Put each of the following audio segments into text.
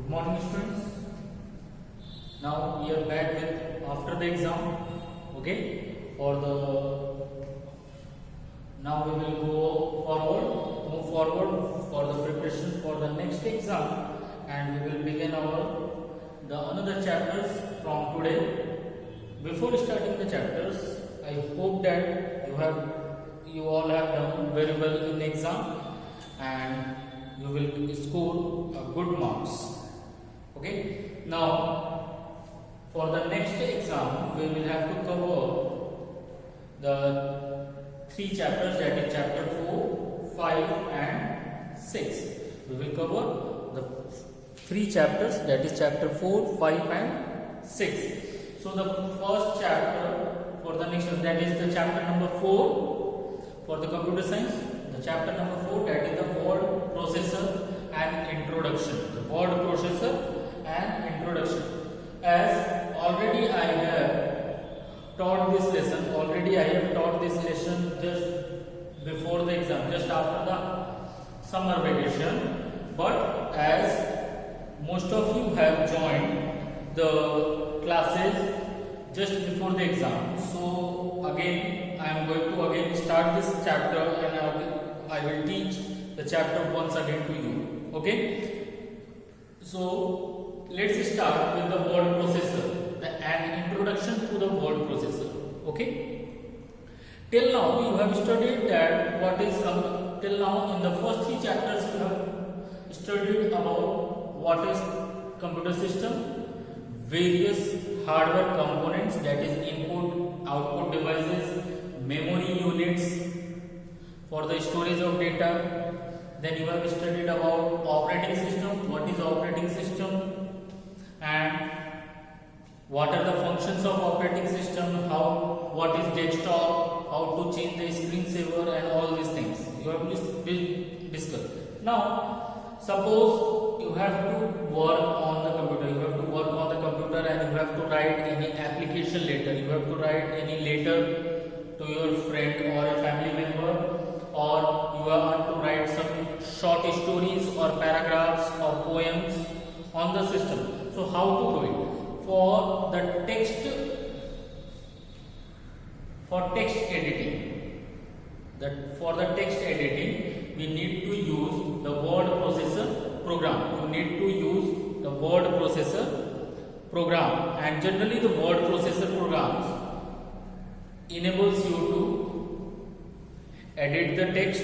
morning students. Now we are back with after the exam. Okay, for the now we will move forward for the preparation for the next exam, and we will begin the another chapters from today. Before starting the chapters, I hope that you all have done very well in the exam and you will score good marks. Okay, now for the next exam we will have to cover the three chapters, that is chapter 4, 5 and 6. We will cover the three chapters, that is chapter 4, 5 and 6. So the first chapter for the next, that is the chapter number 4 for the computer science. The chapter number 4, that is the word processor and introduction. The word processor and introduction. As already I have taught this lesson, just before the exam, just after the summer vacation. But as most of you have joined the classes just before the exam, so again I am going to again start this chapter and I will teach the chapter once again to you. Okay, so let's start with the word processor, an introduction to the word processor. Okay, till now you have studied that till now in the first three chapters you have studied about what is computer system, various hardware components, that is input output devices, memory units for the storage of data. Then you have studied about operating system, what is operating system and what are the functions of operating system, what is desktop, how to change the screensaver and all these things you have discussed. Now suppose you have to work on the computer, and you have to write any application letter, you have to write any letter to your friend or a family member, or you want to write some short stories or paragraphs or poems on the system. So how to do it? For text editing, we need to use the word processor program. And generally the word processor programs enables you to edit the text,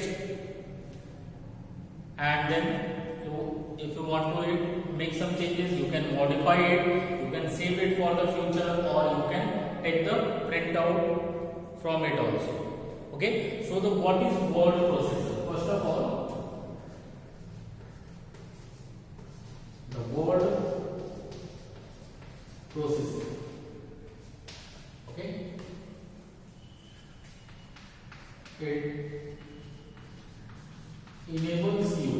and then if you want to make some changes, you can modify it, you can save it for the future, or you can take the printout from it also. Okay, so what is word processor? First of all, the word processor. Okay, it enables you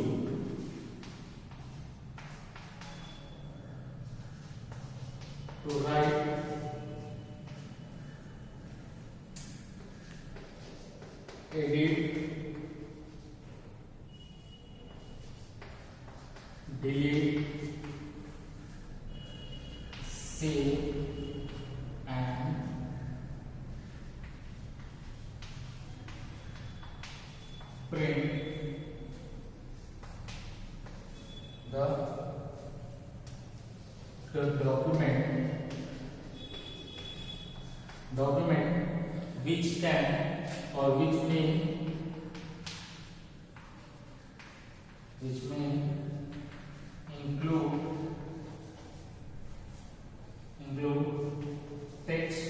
to write edit, delete, save and print the document which can or which may include text,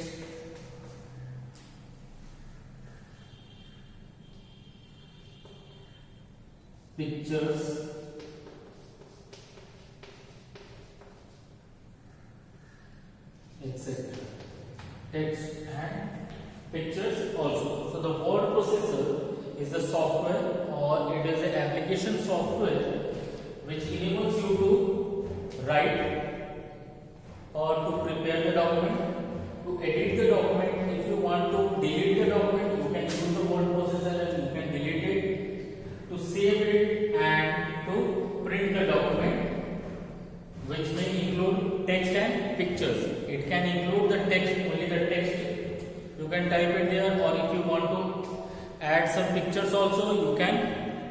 pictures, etc. Text and pictures also. So the word processor is the software, or it is an application software which enables you to write or to prepare the document, to edit the document. If you want to delete the document, you can use the word processor and you can delete it, to save it and to print the document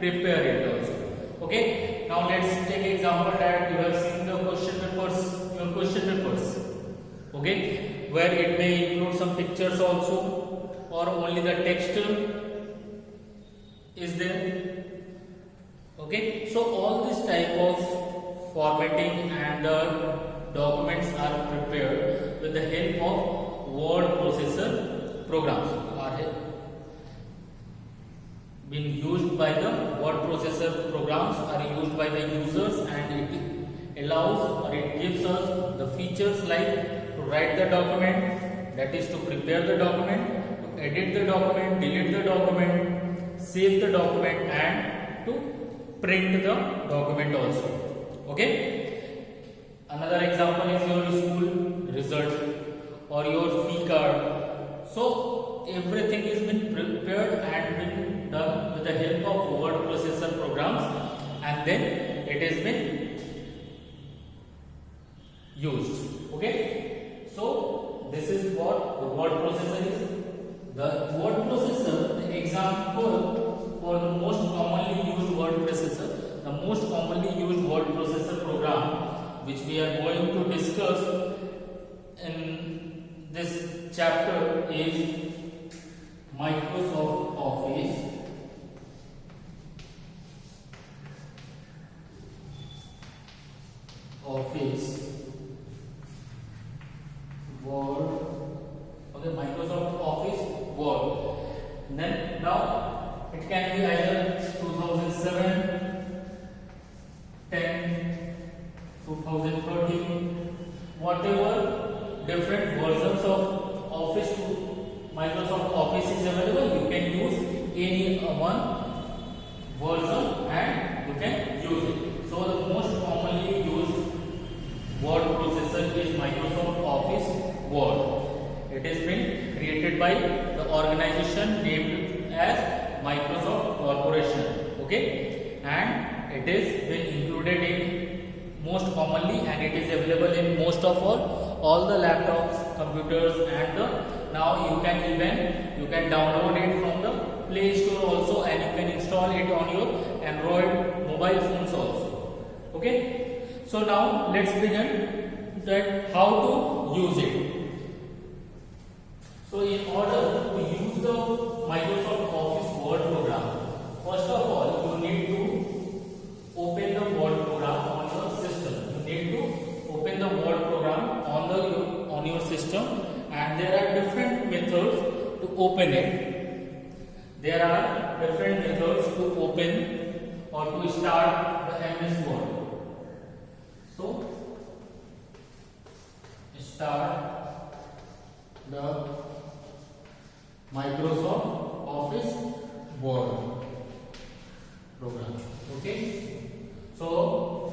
prepare it also. Okay, now let's take example that you have seen the question papers, your question papers. Okay, where it may include some pictures also, or only the text is there. Okay, so all this type of formatting and documents are prepared with the help of word processor programs, are been used by the word processor programs, are used by the users, and it allows or it gives us the features like to write the document, that is to prepare the document, to edit the document, delete the document, save the document, and to print the document also. Okay, another example is your school result or your fee card. So everything is been prepared and been done with the help of word processor programs, and then it has been used. Okay, so this is what the word processor is. The word processor, the example for the most commonly used word processor, the most commonly used word processor program which we are going to discuss in this chapter is Microsoft Office. Word. Okay, Microsoft Office Word. Then now it can be either 2007, 10, 2013, whatever different versions of Office, Microsoft Office is available. You can use any one version and you can use it. So the most commonly used word processor is Microsoft Office Word. It has been created by the organization named as Microsoft Corporation. Okay, and it is been included in most commonly, and it is available in most of all the laptops, computers, and now you can download it from the Play Store also, and you can install it on your Android mobile phones also. Okay, so now let's begin that how to use it. So in order to use the Microsoft Office Word program, first of all you need to open the Word program on your system. You need to open the Word program on your system, and there are different methods to open it. There are different methods to open or to start the MS Word. So start the Microsoft Office Word program. Okay, so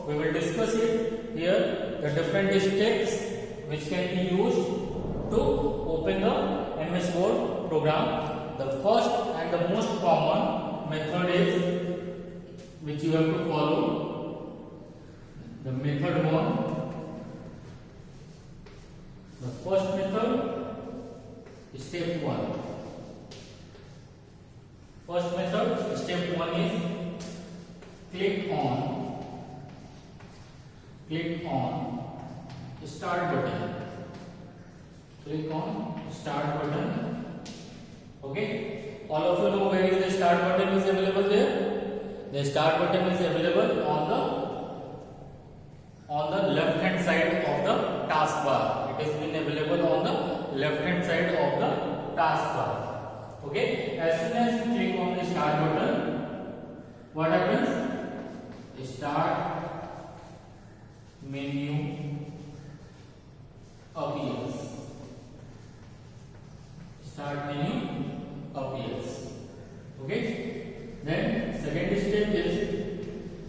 we will discuss it here, the different steps which can be used to open the MS Word program. The first and the most common method is which you have to follow. The method 1. The first method is step 1. First method, step 1 is click on start button. Click on start button. Okay, all of you know where is the start button is available there. The start button is available on the left hand side of the taskbar. It has been available on the left hand side of the taskbar. Okay, as soon as you click on the start button, what happens? Start menu appears. Start menu appears. Okay, then second step is,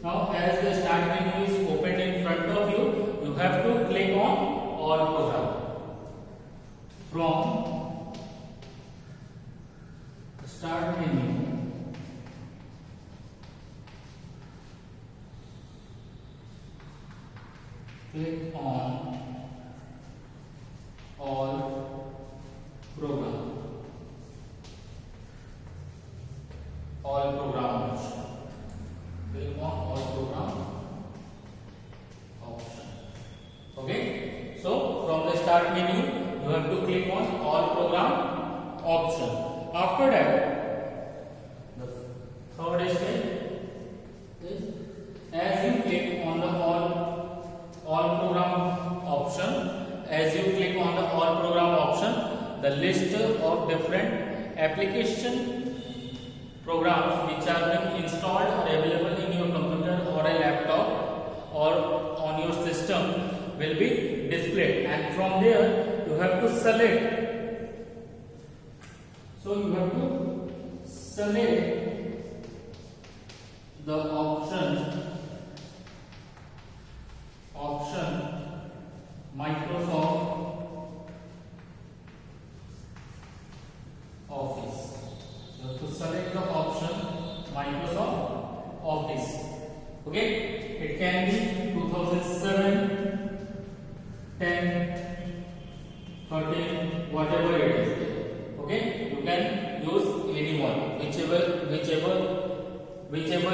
now as the start menu is opened in front of you, you have to click on all program. From start menu, click on all program. All programs. menu, you have to click on all program option. After that, the third step is, as you click on the all program option, the list of different application programs which are being installed or available in your computer or a laptop or on your system will be displayed, and from there you have to select. So you have to select the option Microsoft Office. You have to select the option Microsoft Office. Okay, it can be 2007, 10, 13, whatever it is. Okay, you can use any one, whichever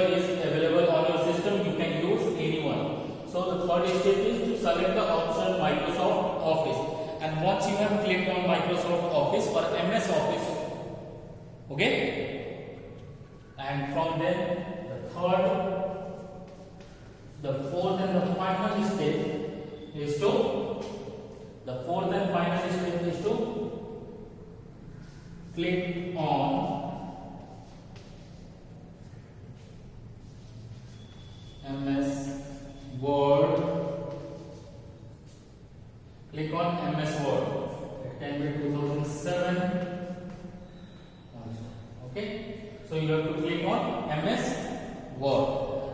is available on your system. You can use any one. So the third step is to select the option Microsoft Office, and once you have clicked on Microsoft Office or MS Office, okay, and from there the fourth and final step is to click on MS Word. Click on MS Word. It can be 2007. Okay, so you have to click on MS Word.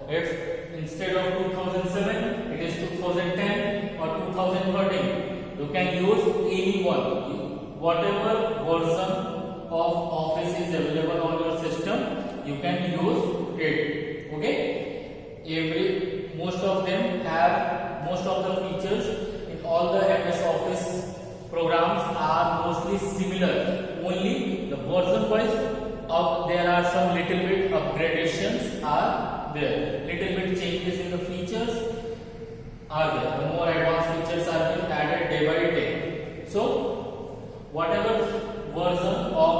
If instead of 2007 it is 2010 or 2013, you can use any one. Whatever version of Office is available on your system, you can use it. Okay, most of them have most of the features in all the MS Office programs are mostly similar. Only the version wise there are some little bit upgradations are there. Little bit changes in the features are there. The more advanced features are being added day by day. So whatever version of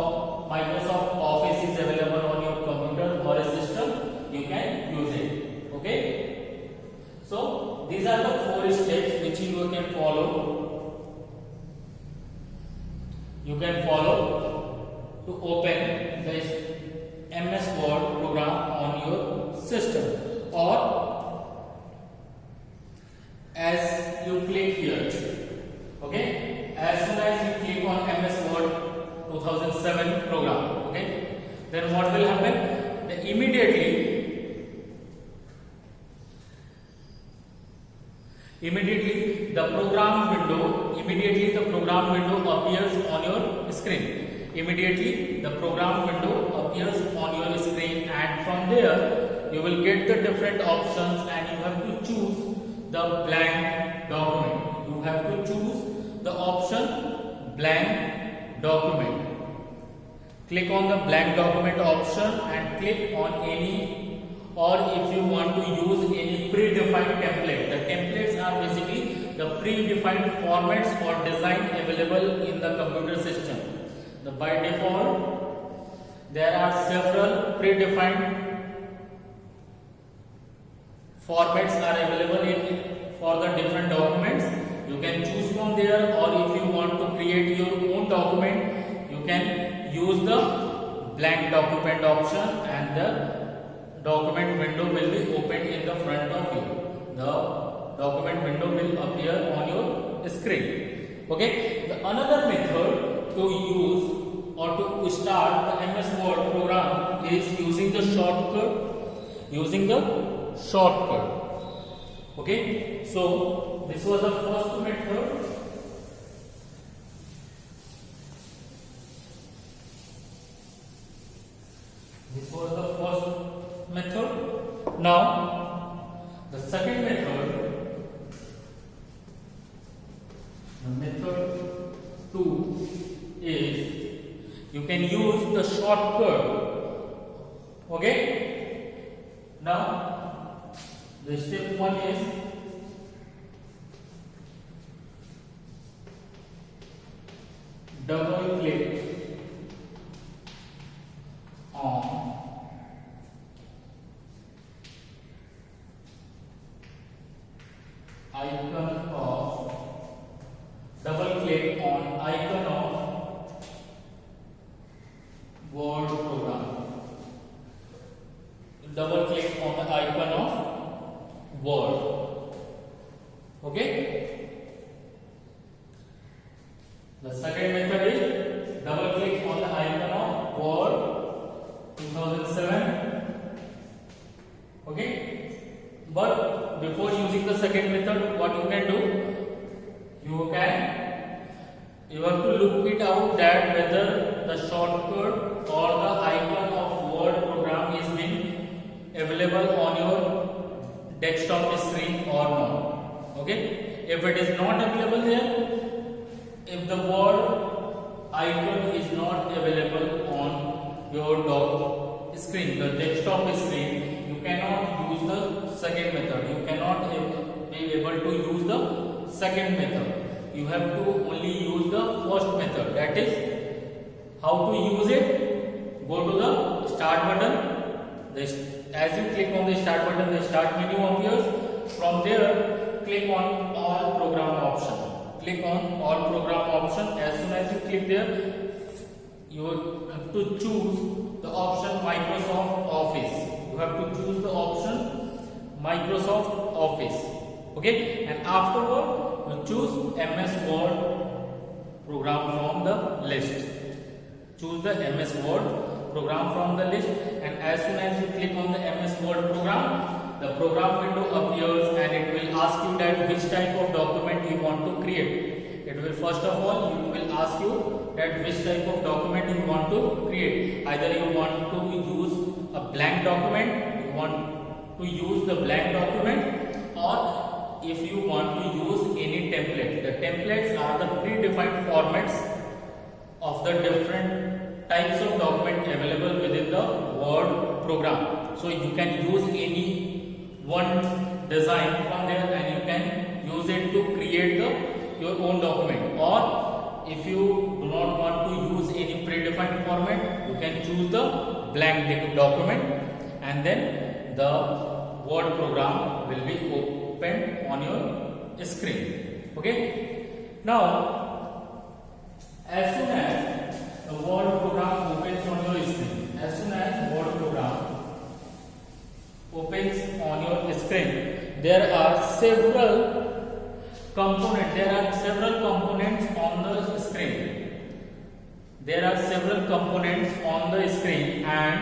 Microsoft Office is available on your computer or a system, you can use it. Okay, so these are the 4 steps which you can follow to open this MS Word program on your system. Or as you click here, okay, as soon as you click on MS Word 2007 program, okay, then what will happen? Then immediately the program window appears on your screen. And from there you will get the different options, and you have to choose the blank document. You have to choose the option blank document. Click on the blank document option and click on any, or if you want to use any predefined template. The templates are basically the predefined formats or design available in the computer system. By default, there are several predefined formats are available for the different documents. You can choose from there, or if you want to create your own document, you can use the blank document option, and the document window will be opened in the front of you. The document window will appear on your screen. Okay, the another method to use or to start the MS Word program is using the shortcut. Okay, so this was the first method. Now the second method, the method 2, is you can use the shortcut. Okay, now the step 1 is double click on icon of Word program. Double click on the icon of Word. Okay. The second method is double click on the icon of Word 2007. Okay. But before using the second method, what you can do? You have to look it out that whether the shortcut or the icon of Word program is being available on your desktop screen or not. Okay. If it is not available there, if the Word icon is not available on your screen, the desktop screen, you cannot use the second method. You cannot be able to use the second method. You have to only use the first method. That is, how to use it? Go to the start button. As you click on the start button, the start menu appears. From there, click on all program option. Click on all program option. As soon as you click there, you have to choose the option Microsoft Office. You have to choose the option Microsoft Office. Okay, and afterward you choose MS Word program from the list. Choose the MS Word program from the list, and as soon as you click on the MS Word program, the program window appears and it will ask you that which type of document you want to create. It will first of all ask you that which type of document you want to create. Either you want to use a blank document, you want to use the blank document, or if you want to use any template. The templates are the predefined formats of the different types of document available within the Word program. So you can use any one design from there and you can use it to create your own document. Or if you do not want to use any predefined format, you can choose the blank document, and then the Word program will be opened on your screen. Okay. Now, as soon as the Word program opens on your screen, there are several components. On the screen. And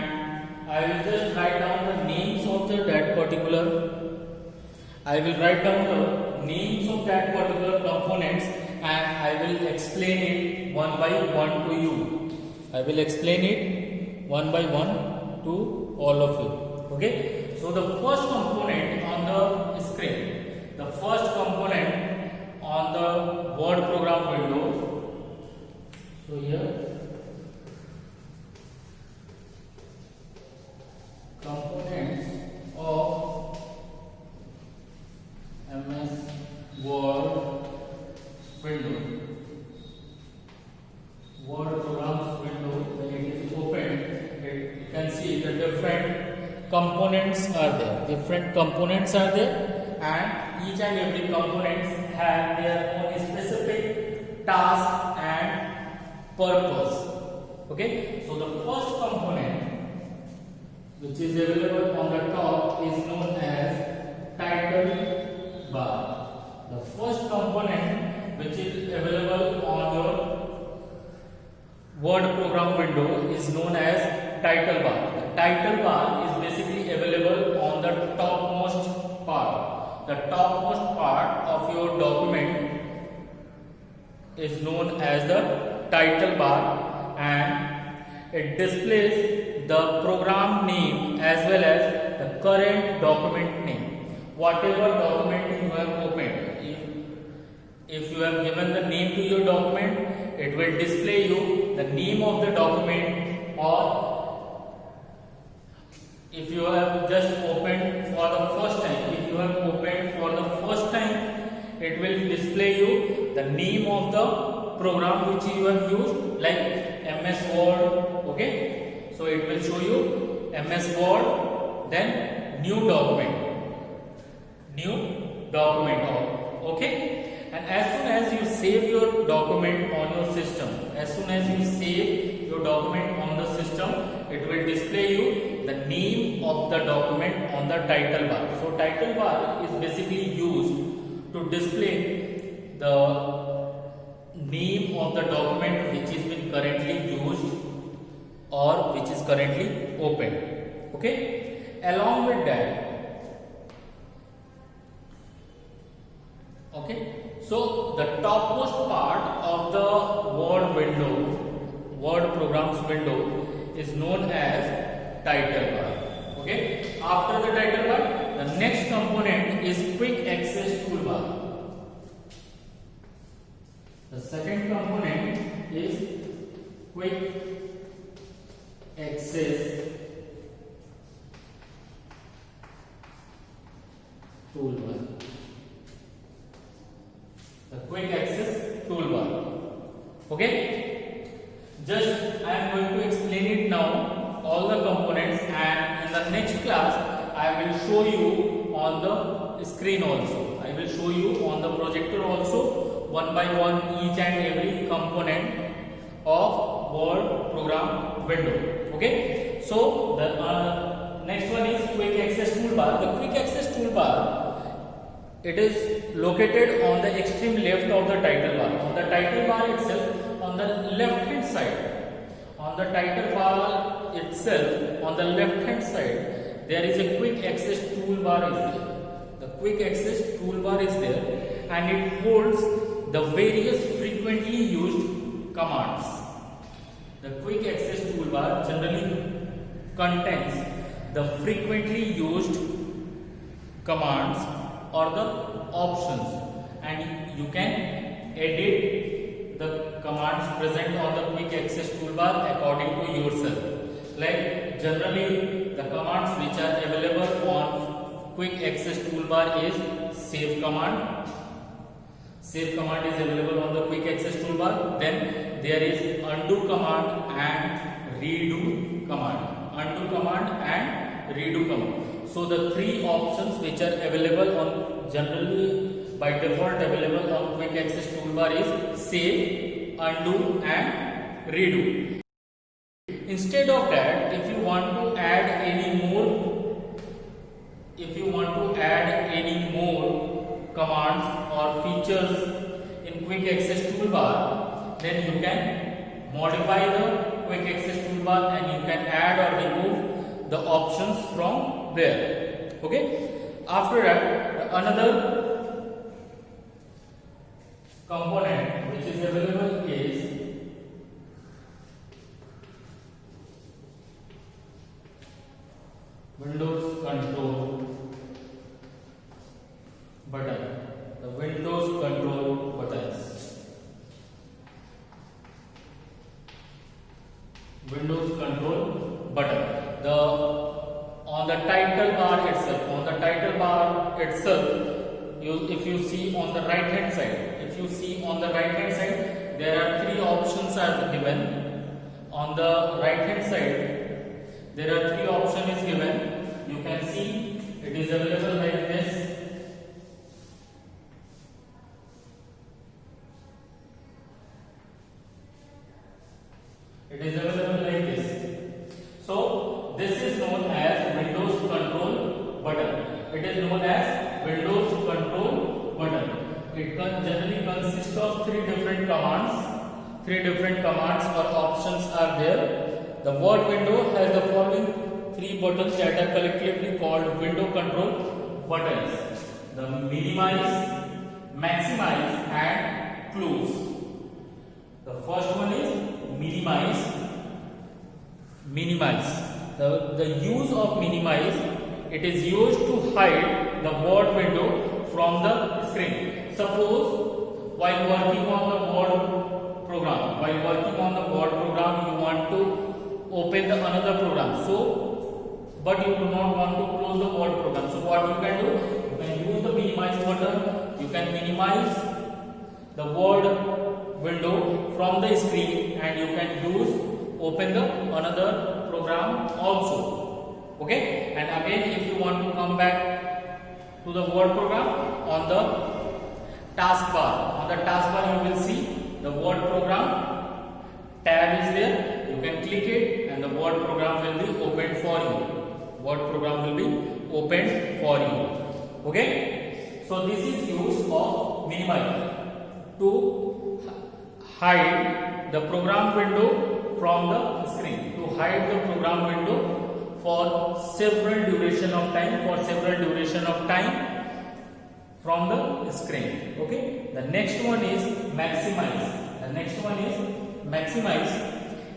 I will just write down the names of that particular components, and I will explain it one by one to you. To all of you. Okay. So the first component on the screen, the first component on the Word program window. So here, components of MS Word window. Word programs window, when it is opened, you can see the different components are there. And each and every components have their own specific task and purpose. Okay, so the first component which is available on the top is known as title bar. The first component which is available on your Word program window is known as title bar. The title bar is basically available on the topmost part. The topmost part of your document is known as the title bar, and it displays the program name as well as the current document name. Whatever document you have opened, if you have given the name to your document, it will display you the name of the document, or if you have just opened for the first time, it will display you the name of the program which you have used, like MS Word. Okay, so it will show you MS Word, then new document. Okay, and as soon as you save your document on your system, on the system, it will display you the name of the document on the title bar. So title bar is basically used to display the name of the document which is been currently used or which is currently open. Okay, along with that, okay, so the topmost part of the Word programs window is known as title bar. Okay, after the title bar, the next component is quick access toolbar. The second component is quick access toolbar. The quick access toolbar. Okay, just I am going to explain it now, all the components, and in the next class I will show you on the screen also. I will show you on the projector also, one by one, each and every component of Word program window. Okay, so the next one is quick access toolbar. The quick access toolbar, it is located on the extreme left of the title bar. On the title bar itself, on the left hand side, there is a quick access toolbar is there. The quick access toolbar is there, and it holds the various frequently used commands. The quick access toolbar generally contains the frequently used commands or the options, and you can edit the commands present on the quick access toolbar according to yourself. Like generally the commands which are available on quick access toolbar is save command. Save command is available on the quick access toolbar. Then there is undo command and redo command. So the three options which are available on generally by default available on quick access toolbar is save, undo and redo. Instead of that, if you want to add any more commands or features in quick access toolbar, then you can modify the quick access toolbar and you can add or remove the options from there. Okay, after that, another component which is available is Windows control button. The Windows control buttons. Windows control button. On the title bar itself, if you see on the right hand side, there are three options are given. On the right hand side, there are three options is given. You can see it is available like this. It is available like this. So this is known as Windows control button. It is known as Windows control button. It generally consists of three different commands or options are there. The Word window has the following three buttons that are collectively called window control buttons: the minimize, maximize and close. The first one is minimize. The use of minimize, it is used to hide the Word window from the screen. Suppose while working on the Word program, you want to open the another program, but you do not want to close the Word program. So what you can do? You can use the minimize button. You can minimize the Word window from the screen, and you can use open the another program also. Okay, and again if you want to come back to the Word program, on the taskbar you will see the Word program tab is there. You can click it and the Word program will be opened for you. Word program will be opened for you. Okay, so this is use of minimize to hide the program window from the screen, to hide the program window for several duration of time from the screen. Okay, the next one is maximize.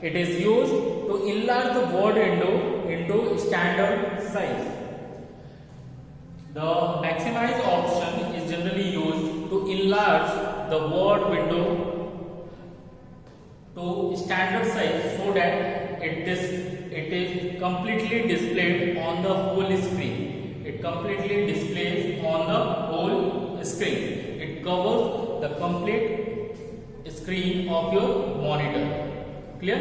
It is used to enlarge the word window into standard size. The maximize option is generally used to enlarge the word window to standard size so that it is completely displayed on the whole screen. It completely displays on the whole screen. It covers the complete screen of your monitor. Clear?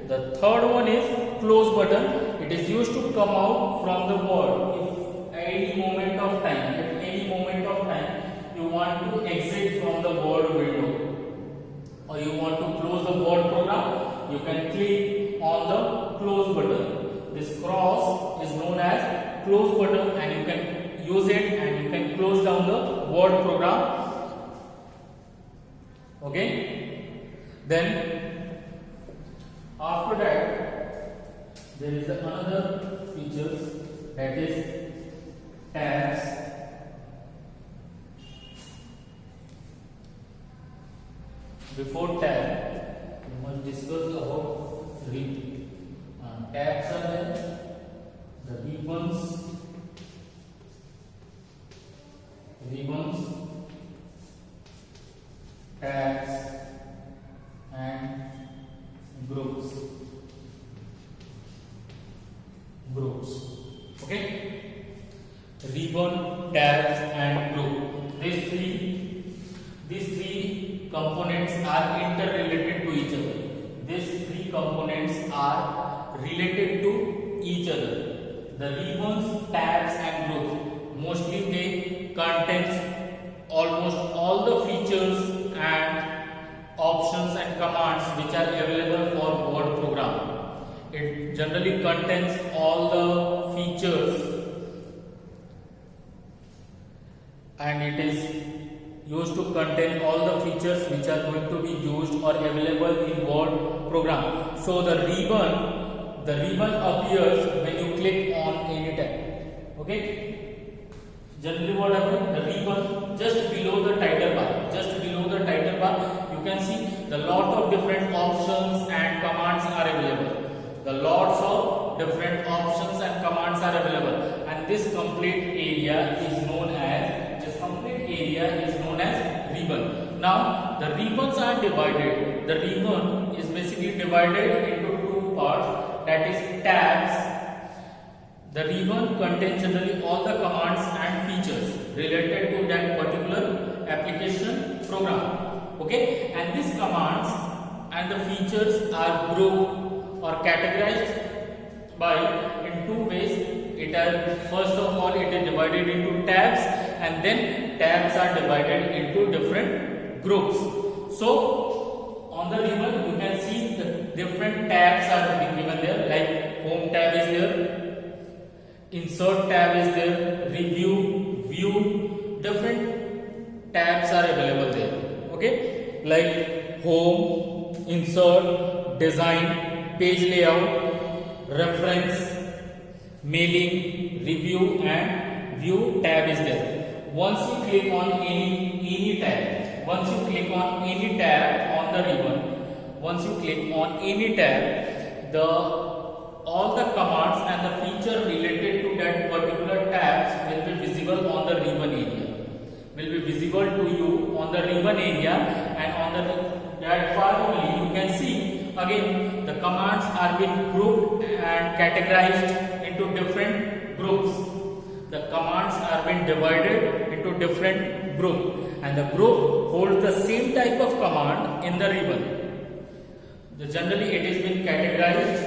The third one is close button. It is used to come out from the word. If any moment of time you want to exit from the word window, or you want to close the Word program, you can click on the close button. This cross is known as close button, and you can use it and you can close down the Word program. Okay, then after that there is another features, that is tabs. Before tab, we must discuss about tabs are there, the ribbons, tabs, and groups. Okay, ribbon, tabs, and group. These three components are interrelated to each other. These three components are related to each other. The ribbons, tabs, and groups, mostly they contains almost all the features and options and commands which are available for Word program. It generally contains all the features, and it is used to contain all the features which are going to be used or available in Word program. So the ribbon appears when you click on any tab. Okay, generally what happens, the ribbon just below the title bar, you can see the lot of different options and commands are available. And this complete area is known as ribbon. Now the ribbons are divided. The ribbon is basically divided into two parts, that is tabs. The ribbon contains generally all the commands and features related to that particular application program. Okay, and these commands and the features are grouped or categorized by in two ways. First of all, it is divided into tabs, and then tabs are divided into different groups. So on the ribbon you can see the different tabs are given there, like home tab is there, insert tab is there, review, view, different tabs are available there. Okay, like home, insert, design, page layout, reference, mailing, review, and view tab is there. Once you click on any tab on the ribbon, all the commands and the feature related to that particular tabs will be visible on the ribbon area. And on that part only you can see again the commands are being grouped and categorized into different groups. The commands are being divided into different groups, and the group holds the same type of command in the ribbon. Generally it is been categorized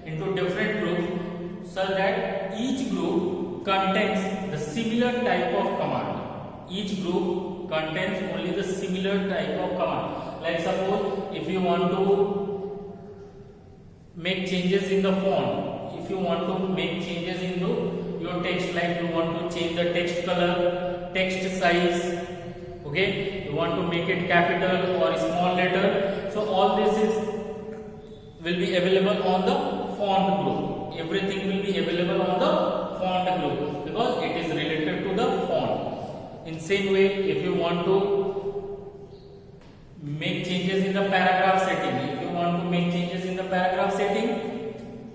into different groups so that each group contains the similar type of command. Each group contains only the similar type of command. Like suppose if you want to make changes in the font, if you want to make changes into your text, like you want to change the text color, text size, okay, you want to make it capital or small letter, so all this will be available on the font group. Everything will be available on the font group because it is related to the font. In same way, if you want to make changes in the paragraph setting,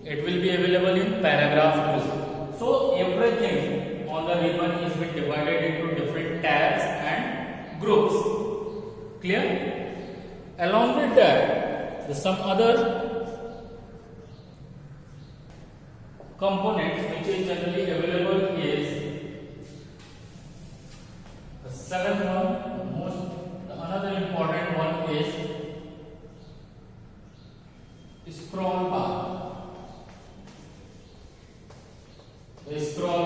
it will be available in paragraph group. So everything on the ribbon is been divided into different tabs and groups. Clear? Along with that, the some other components which is generally available is the seventh one. Another important one is scroll bar. The scroll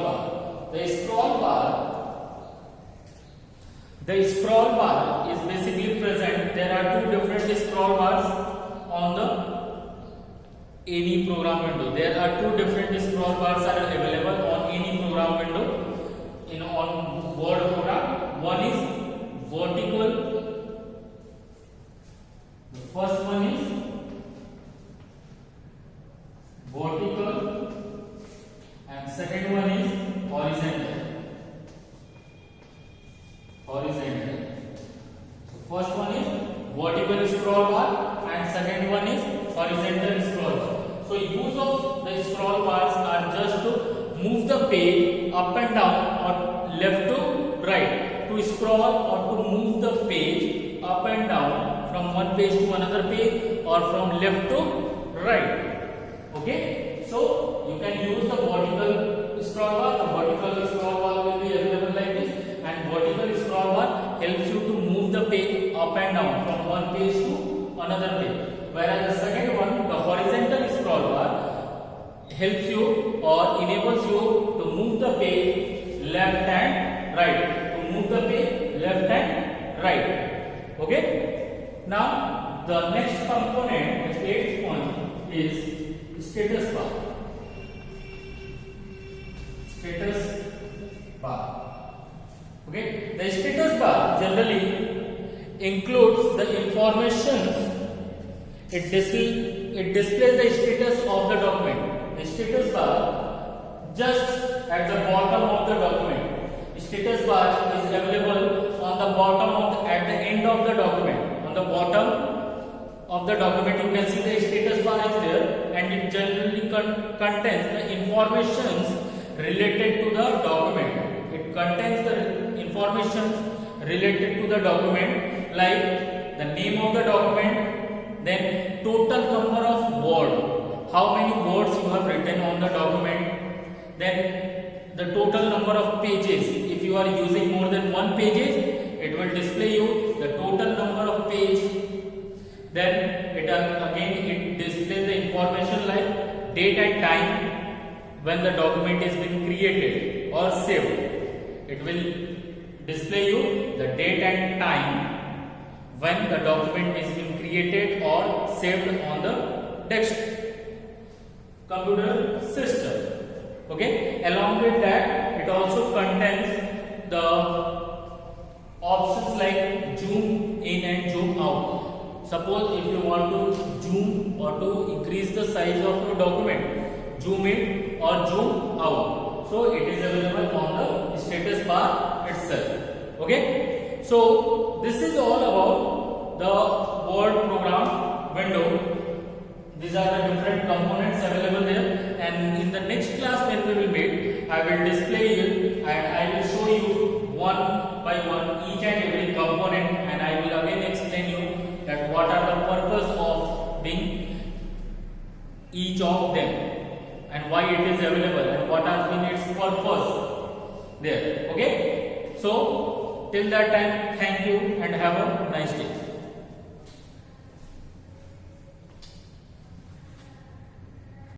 bar is basically present. There are two different scroll bars on the any program window. There are two different scroll bars are available on any program window. On Word program, one is vertical. The first one is vertical, and second one is horizontal. So first one is vertical scroll bar, and second one is horizontal scroll bar. So use of the scroll bars are just to move the page up and down or left to right. To scroll or to move the page up and down from one page to another page or from left to right. Okay. So you can use the vertical scroll bar. The vertical scroll bar will be available like this, and vertical scroll bar helps you to move the page up and down from one page to another page. Whereas the second one, the horizontal scroll bar, helps you or enables you to move the page left and right. Okay. Now the next component, the eighth one, is status bar. Okay. The status bar generally includes the information. It displays the status of the document. The status bar just at the bottom of the document. Status bar is available on the bottom at the end of the document. On the bottom of the document, you can see the status bar is there, and it generally contains the information related to the document. It contains the information related to the document, like the name of the document, then total number of words, how many words you have written on the document, then the total number of pages. If you are using more than one pages, it will display you the total number of page. Then it displays the information like date and time when the document is being created or saved. It will display you the date and time when the document is being created or saved on the desktop computer system. Okay. Along with that, it also contains the options like zoom in and zoom out. Suppose if you want to zoom or to increase the size of your document, zoom in or zoom out. So it is available on the status bar itself. Okay. So this is all about the Word program window. These are the different components available there, and in the next class when we will meet, I will display you and I will show you one by one each and every component, and I will again explain you that what are the purpose of being each of them and why it is available and what has been its purpose there. Okay. So till that time, thank you and have a nice day.